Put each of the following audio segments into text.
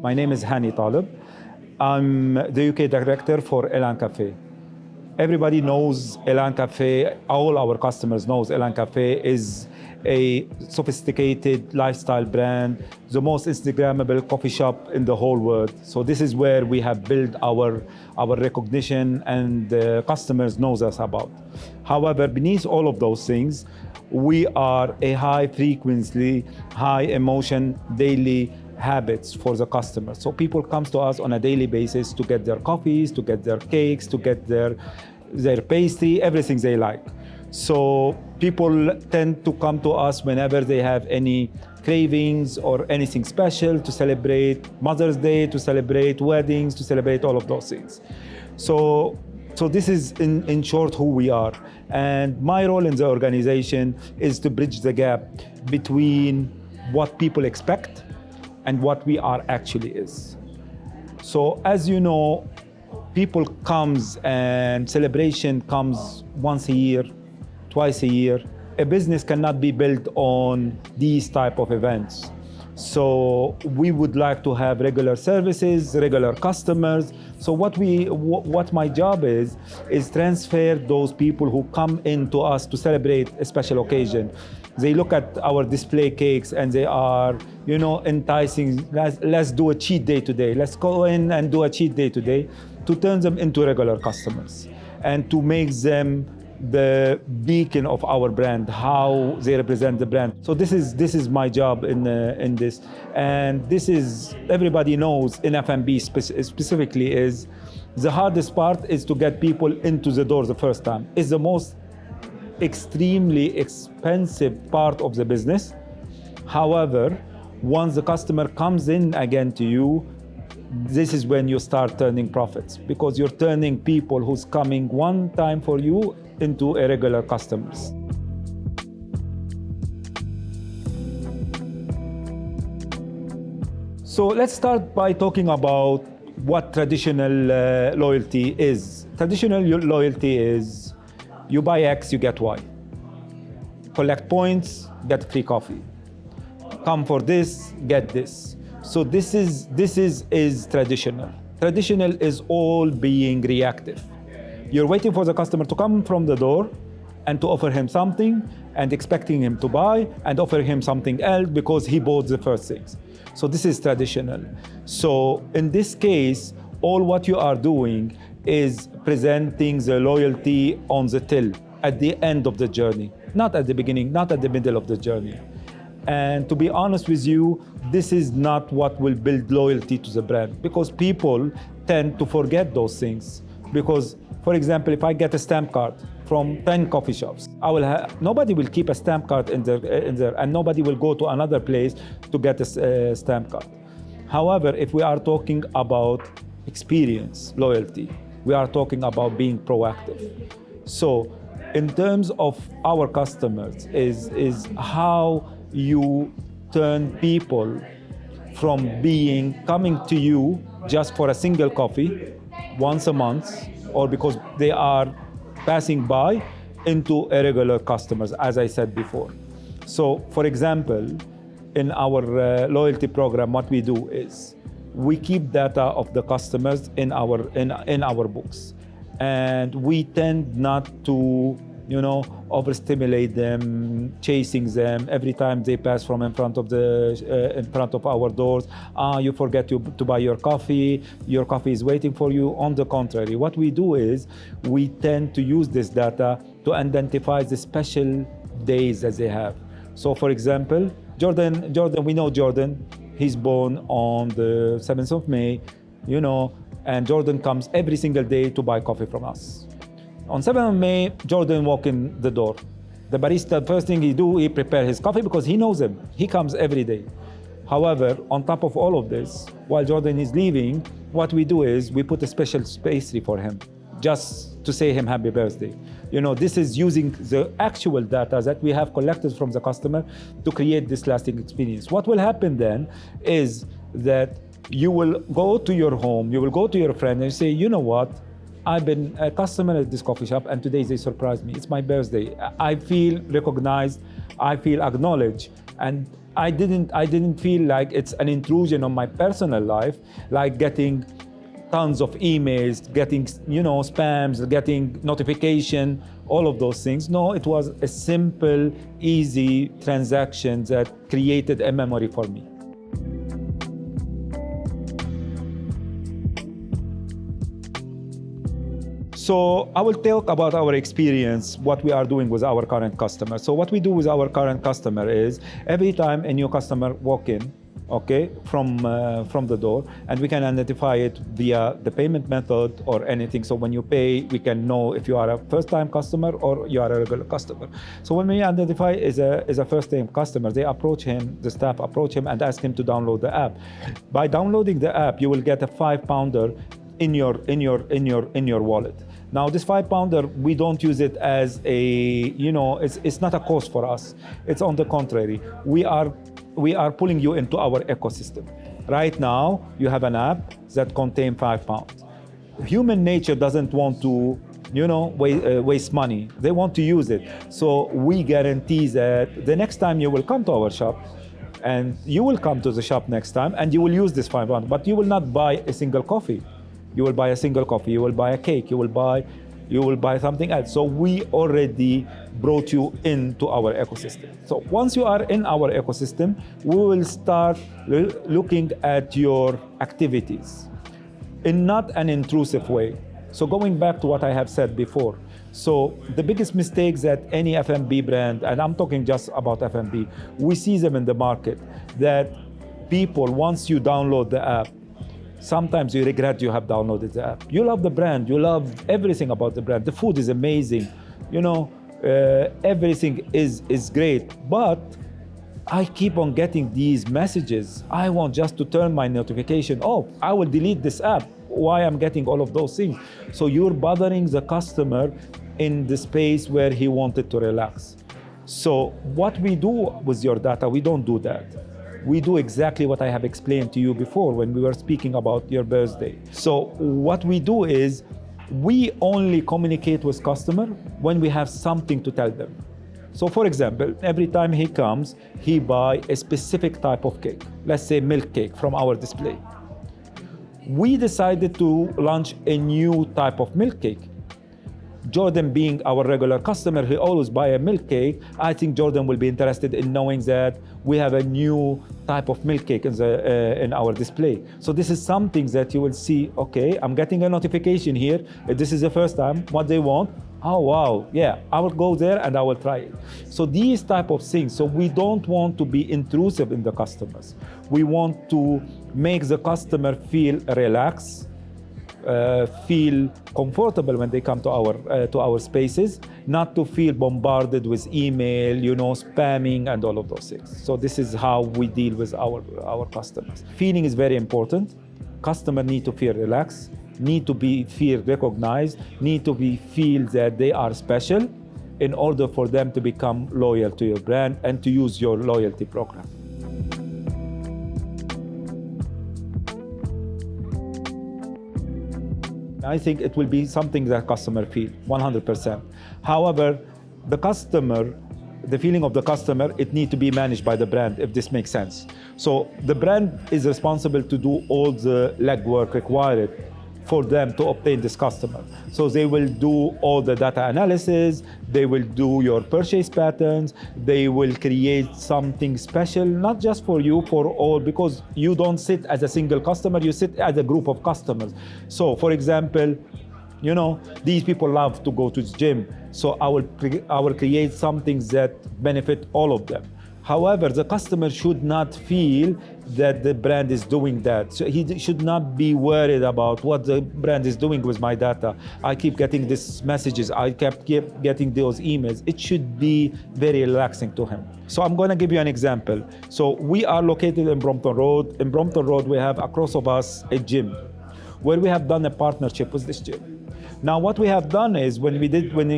My name is Hani Taleb. I'm the UK director for EL&N Cafe. Everybody knows EL&N Cafe, all our customers knows EL&N Cafe is a sophisticated lifestyle brand, the most Instagrammable coffee shop in the whole world. So this is where we have built our recognition and customers knows us about. However, beneath all of those things, we are a high frequency, high emotion, daily habits for the customers. So people come to us on a daily basis to get their coffees, to get their cakes, to get their pastry, everything they like. So people tend to come to us whenever they have any cravings or anything special to celebrate Mother's Day, to celebrate weddings, to celebrate all of those things. So this is in short who we are. And my role in the organization is to bridge the gap between what people expect and what we are actually is. So as you know, people comes and celebration comes once a year, twice a year. A business cannot be built on these type of events. So we would like to have regular services, regular customers. So what my job is transfer those people who come into us to celebrate a special occasion. They look at our display cakes and they are, enticing. Let's do a cheat day today. Let's go in and do a cheat day today, to turn them into regular customers and to make them the beacon of our brand, how they represent the brand. So this is my job in this, and this is, everybody knows in F&B specifically, is the hardest part is to get people into the door the first time. It's the most extremely expensive part of the business. However, once the customer comes in again to you, this is when you start turning profits, because you're turning people who's coming one time for you into regular customers. So let's start by talking about what traditional loyalty is. Traditional loyalty is you buy X, you get Y. Collect points, get free coffee. Come for this, get this. So this is traditional. Traditional is all being reactive. You're waiting for the customer to come from the door and to offer him something and expecting him to buy and offer him something else because he bought the first things. So this is traditional. So in this case, all what you are doing is presenting the loyalty on the till at the end of the journey, not at the beginning, not at the middle of the journey. And to be honest with you, this is not what will build loyalty to the brand, because people tend to forget those things. Because, for example, if I get a stamp card from 10 coffee shops, nobody will keep a stamp card in there, and nobody will go to another place to get a stamp card. However, if we are talking about experience, loyalty, we are talking about being proactive. So in terms of our customers, is how you turn people from coming to you just for a single coffee once a month, or because they are passing by, into regular customers, as I said before. So, for example, in our loyalty program, what we do is we keep data of the customers in our books, and we tend not to overstimulate them, chasing them every time they pass from in front of our doors. You forget to buy your coffee is waiting for you. On the contrary, what we do is we tend to use this data to identify the special days that they have. So for example, Jordan, we know Jordan, he's born on the 7th of May, and Jordan comes every single day to buy coffee from us. On 7th of May, Jordan walk in the door. The barista, first thing he prepare his coffee because he knows him. He comes every day. However, on top of all of this, while Jordan is leaving, what we do is we put a special pastry for him, just to say him happy birthday. This is using the actual data that we have collected from the customer to create this lasting experience. What will happen then is that you will go to your home, you will go to your friend and say, you know what? I've been a customer at this coffee shop and today they surprised me. It's my birthday. I feel recognized, I feel acknowledged And I didn't feel like it's an intrusion on my personal life, like getting tons of emails, getting spams, getting notification, all of those things. No, it was a simple, easy transaction that created a memory for me. So I will talk about our experience, what we are doing with our current customer. So what we do with our current customer is every time a new customer walk in, okay, from the door, and we can identify it via the payment method or anything. So when you pay, we can know if you are a first-time customer or you are a regular customer. So when we identify as a first-time customer, they approach him, the staff approach him and ask him to download the app. By downloading the app, you will get a £5 in your wallet. Now this £5, we don't use it as a, it's not a cost for us. It's on the contrary. We are pulling you into our ecosystem. Right now, you have an app that contains £5. Human nature doesn't want to, waste money. They want to use it. So we guarantee that the next time you will come to our shop, and you will come to the shop next time, and you will use this £5, but you will not buy a single coffee. You will buy a single coffee, you will buy a cake, you will buy something else. So we already brought you into our ecosystem. So once you are in our ecosystem, we will start looking at your activities in not an intrusive way. So going back to what I have said before. So the biggest mistakes that any F&B brand, and I'm talking just about F&B, we see them in the market, that people, once you download the app, sometimes you regret you have downloaded the app. You love the brand, you love everything about the brand. The food is amazing, everything is great, but I keep on getting these messages. I want just to turn my notification off. I will delete this app. Why I'm getting all of those things? So you're bothering the customer in the space where he wanted to relax. So what we do with your data, we don't do that. We do exactly what I have explained to you before when we were speaking about your birthday. So what we do is we only communicate with customer when we have something to tell them. So for example, every time he comes, he buy a specific type of cake, let's say milk cake from our display. We decided to launch a new type of milk cake. Jordan being our regular customer, he always buy a milk cake. I think Jordan will be interested in knowing that we have a new type of milk cake in our display. So this is something that you will see, okay, I'm getting a notification here. This is the first time, what they want. Oh, wow, yeah, I will go there and I will try it. So these type of things. So we don't want to be intrusive in the customers. We want to make the customer feel relaxed, feel comfortable when they come to our spaces, not to feel bombarded with email, spamming and all of those things. So this is how we deal with our customers. Feeling is very important. Customer need to feel relaxed, need to feel recognized, need to feel that they are special in order for them to become loyal to your brand and to use your loyalty program. I think it will be something that customer feel 100%. However, the feeling of the customer, it needs to be managed by the brand, if this makes sense. So the brand is responsible to do all the legwork required for them to obtain this customer. So they will do all the data analysis, they will do your purchase patterns, they will create something special, not just for you, for all, because you don't sit as a single customer, you sit as a group of customers. So for example, these people love to go to the gym, so I will create something that benefit all of them. However, the customer should not feel that the brand is doing that. So he should not be worried about what the brand is doing with my data. I keep getting these messages, I kept getting those emails. It should be very relaxing to him. So I'm going to give you an example. So we are located in Brompton Road. In Brompton Road, we have across of us a gym where we have done a partnership with this gym. Now, what we have done is when we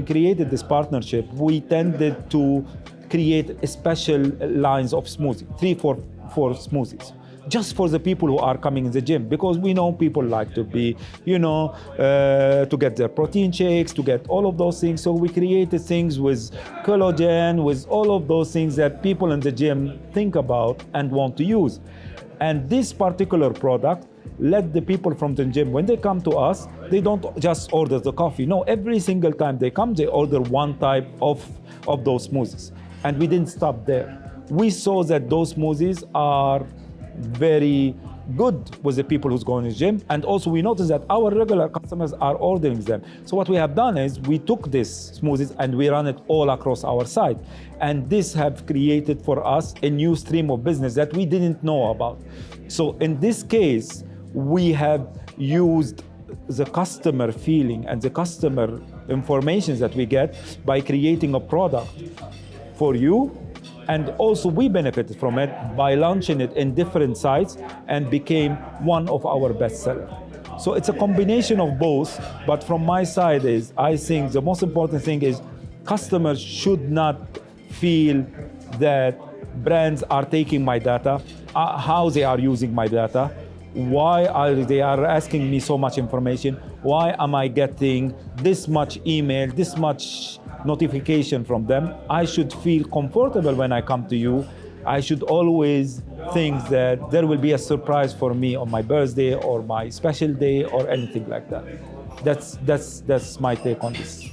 created this partnership, we tended to create special lines of smoothies, 3-4 smoothies. just for the people who are coming in the gym, because we know people like to be, to get their protein shakes, to get all of those things. So we created things with collagen, with all of those things that people in the gym think about and want to use. And this particular product let the people from the gym, when they come to us, they don't just order the coffee. No, every single time they come, they order one type of those smoothies. And we didn't stop there. We saw that those smoothies are very good with the people who's going to the gym. And also we noticed that our regular customers are ordering them. So what we have done is we took these smoothies and we run it all across our site. And this have created for us a new stream of business that we didn't know about. So in this case, we have used the customer feeling and the customer information that we get by creating a product for you. And also we benefited from it by launching it in different sites and became one of our best sellers. So it's a combination of both, but from my side is, I think the most important thing is customers should not feel that brands are taking my data, how they are using my data, why are they asking me so much information, why am I getting this much email, this much notification from them. I should feel comfortable when I come to you. I should always think that there will be a surprise for me on my birthday or my special day or anything like that. That's my take on this.